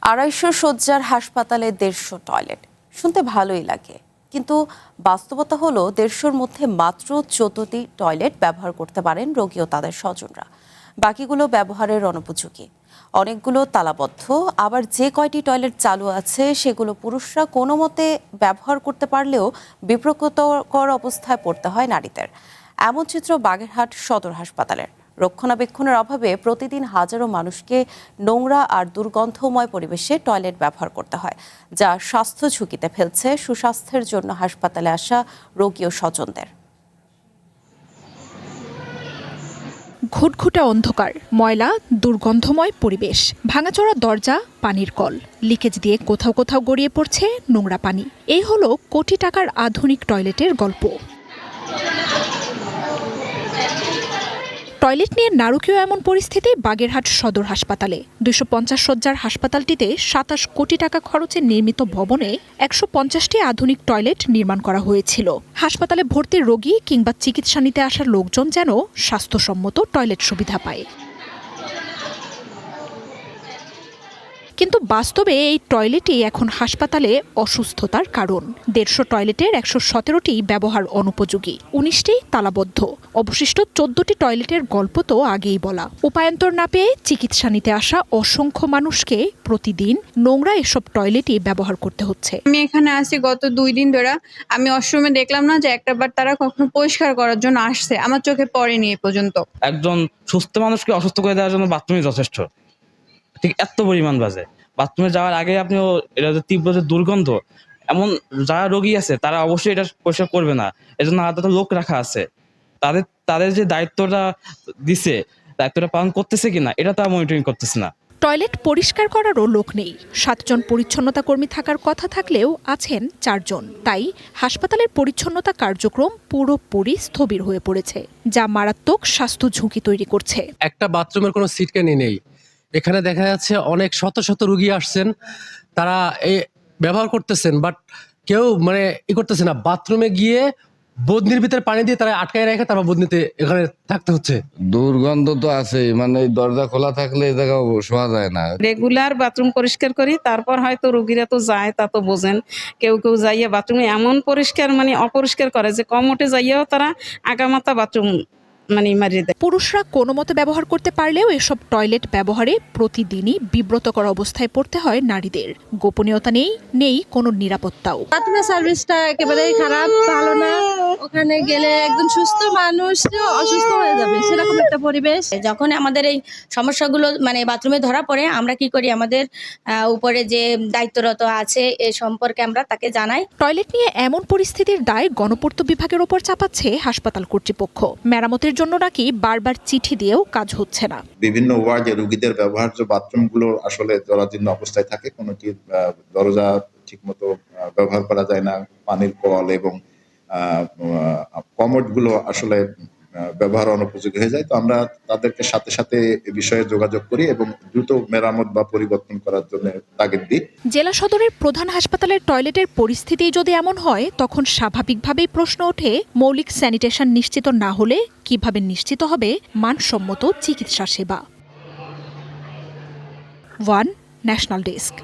250 শয্যার হাসপাতালে 150 টয়লেট শুনতে ভালোই লাগে, কিন্তু বাস্তবতা হলো 150-র মধ্যে মাত্র 14টি টয়লেট ব্যবহার করতে পারেন রোগী ও তাদের স্বজনরা। বাকিগুলো ব্যবহারের অনুপযোগী, অনেকগুলো তালাবদ্ধ। আবার যে কয়টি টয়লেট চালু আছে সেগুলো পুরুষরা কোনো মতে ব্যবহার করতে পারলেও বিব্রতকর অবস্থায় পড়তে হয় নারীদের। এমন চিত্র বাগেরহাট সদর হাসপাতালের। রক্ষণাবেক্ষণের অভাবে প্রতিদিন হাজারো মানুষকে নোংরা আর দুর্গন্ধময় পরিবেশে টয়লেট ব্যবহার করতে হয়, যা স্বাস্থ্য ঝুঁকিতে ফেলছে সুস্বাস্থ্যের জন্য হাসপাতালে আসা রোগী ও স্বজনদের। ঘুটঘুটে অন্ধকার, ময়লা, দুর্গন্ধময় পরিবেশ, ভাঙাচোরা দরজা, পানির কল, লিকেজ দিয়ে কোথাও কোথাও গড়িয়ে পড়ছে নোংরা পানি। এই হলো কোটি টাকার আধুনিক টয়লেটের গল্প। টয়লেট নিয়ে নারকীয় এমন পরিস্থিতি বাগেরহাট সদর হাসপাতালে। 250 শয্যার হাসপাতালটিতে 27 কোটি টাকা খরচে নির্মিত ভবনে 150টি আধুনিক টয়লেট নির্মাণ করা হয়েছিল। হাসপাতালে ভর্তি রোগী কিংবা চিকিৎসা নিতে আসা লোকজন যেন স্বাস্থ্যসম্মত টয়লেট সুবিধা পায়। কিন্তু বাস্তবে এই টয়লেটই এখন হাসপাতালে অসুস্থতার কারণ। 150 টয়লেটের 117টি ব্যবহার অনুপযোগী, 19টি তালাবদ্ধ। অবশিষ্ট 14টি টয়লেটের গল্প তো আগেই বলা। উপায়ন্তর না পেয়ে চিকিৎসা নিতে আসা অসংখ্য মানুষকে প্রতিদিন নোংরা এসব টয়লেটই ব্যবহার করতে হচ্ছে। আমি এখানে আসি গত 2 দিন ধরে। আমি অসময়ে দেখলাম না যে একটাবার তারা কখনো পরিষ্কার করার জন্য আসছে, আমার চোখে পড়েনি এ পর্যন্ত। একজন সুস্থ মানুষকে অসুস্থ করে দেওয়ার জন্য বাথরুমই যথেষ্ট, ঠিক এত পরিমাণ বাজে। বাথরুমে যাওয়ার আগে আপনি এটা যে তীব্র যে দুর্গন্ধ, এমন যারা রোগী আছে তারা অবশ্যই এটা পরিষ্কার করবে না। এজন্য আলাদা লোক রাখা আছে, তাদের যে দায়িত্বটা দিছে, দায়িত্বটা পালন করতেছে কিনা এটা তারা মনিটরিং করতেছে না। টয়লেট পরিষ্কার করারও লোক নেই। 7 জন পরিচ্ছন্নতা কর্মী থাকার কথা থাকলেও আছেন 4 জন। তাই হাসপাতালের পরিচ্ছন্নতা কার্যক্রম পুরোপুরি স্থবির হয়ে পড়েছে, যা মারাত্মক স্বাস্থ্য ঝুঁকি তৈরি করছে। একটা বাথরুমের কোনো সিটকানি নেই। এখানে দেখা যাচ্ছে অনেক শত শত রোগী আসছেন, তারা ব্যবহার করতেছেন, বাট কেউ করতেছে না। বাথরুমে গিয়ে বদনির ভিতরে পানি দিয়ে তারা আটকায় রেখে তারপর বদনিতে এখানে থাকতে হচ্ছে। দুর্গন্ধ তো আছে, দরজা খোলা থাকলে এই জায়গা শোয়া যায় না। রেগুলার বাথরুম পরিষ্কার করি, তারপর হয়তো রোগীরা তো যায়, তা তো বোঝেন। কেউ যাইয়া বাথরুমে এমন পরিষ্কার অপরিষ্কার করে যে কমোটে যাইয়াও তারা আগামাতা বাথরুম মারিয়ে দেয়। পুরুষরা কোনো মতে ব্যবহার করতে পারলেও এসব টয়লেট ব্যবহারে প্রতিদিনই বিব্রতকর অবস্থায় পড়তে হয় নারীদের। গোপনীয়তা নেই কোনো নিরাপত্তাও। বাথরুমের সার্ভিসটা একেবারেই খারাপ, ভালো না। ওখানে গেলে একজন সুস্থ মানুষ অসুস্থ হয়ে যাবে, সেরকম একটা পরিবেশ। যখন আমাদের এই সমস্যাগুলো বাথরুমে ধরা পড়ে, আমরা কি করি, আমাদের উপরে যে দায়িত্বরত আছে এ সম্পর্কে আমরা তাকে জানাই। টয়লেট নিয়ে এমন পরিস্থিতির দায় গণপূর্ত বিভাগের ওপর চাপাচ্ছে হাসপাতাল কর্তৃপক্ষ। মেরামতের জন্য নাকি বারবার চিঠি দিয়েও কাজ হচ্ছে না। বিভিন্ন ওয়ার্ডে রোগীদের ব্যবহার্য বাথরুমগুলো আসলে জরাজীর্ণ অবস্থায় থাকে, কোনোটির দরজা ঠিকমতো ব্যবহার করা যায় না, পানির কল এবং কমোডগুলো আসলে ব্যবহার অনুপযোগী হয়ে যায়। তো আমরা তাদেরকে সাথে সাথে এ বিষয়ে যোগাযোগ করি এবং দ্রুত মেরামত বা পরিবর্তন করার জন্য তাগিদ দিই। জেলা সদরের প্রধান হাসপাতালের টয়লেটের পরিস্থিতি যদি এমন হয়, তখন স্বাভাবিকভাবেই প্রশ্ন ওঠে, মৌলিক স্যানিটেশন নিশ্চিত না হলে কিভাবে নিশ্চিত হবে মানসম্মত চিকিৎসা সেবা। One national desk.